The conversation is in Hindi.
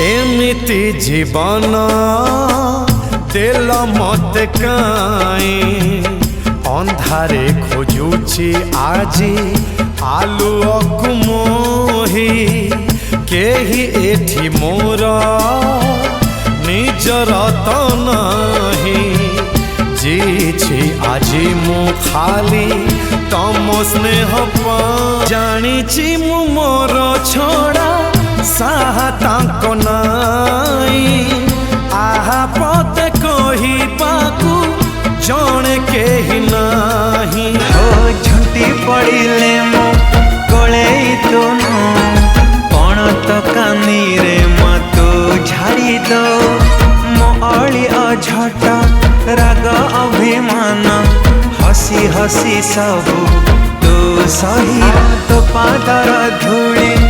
एमिति जीवन दिल मत काई अंधारे खोजुची आजी आलुअक मोही केही एठी मोर निजर त नहीं जी आजी मु खाली तम स्नेह जानी मु मोर छोड़ा साहा तांको नाई आहा पते कही पाकू जणे केही नाही ओ झुंटी पड़िले मो कोले तो नो पण तो कानी रे मतो झाड़ी दो मो अली अझट राग अभिमान हसी हसी सबू तो सही तो पादर धूली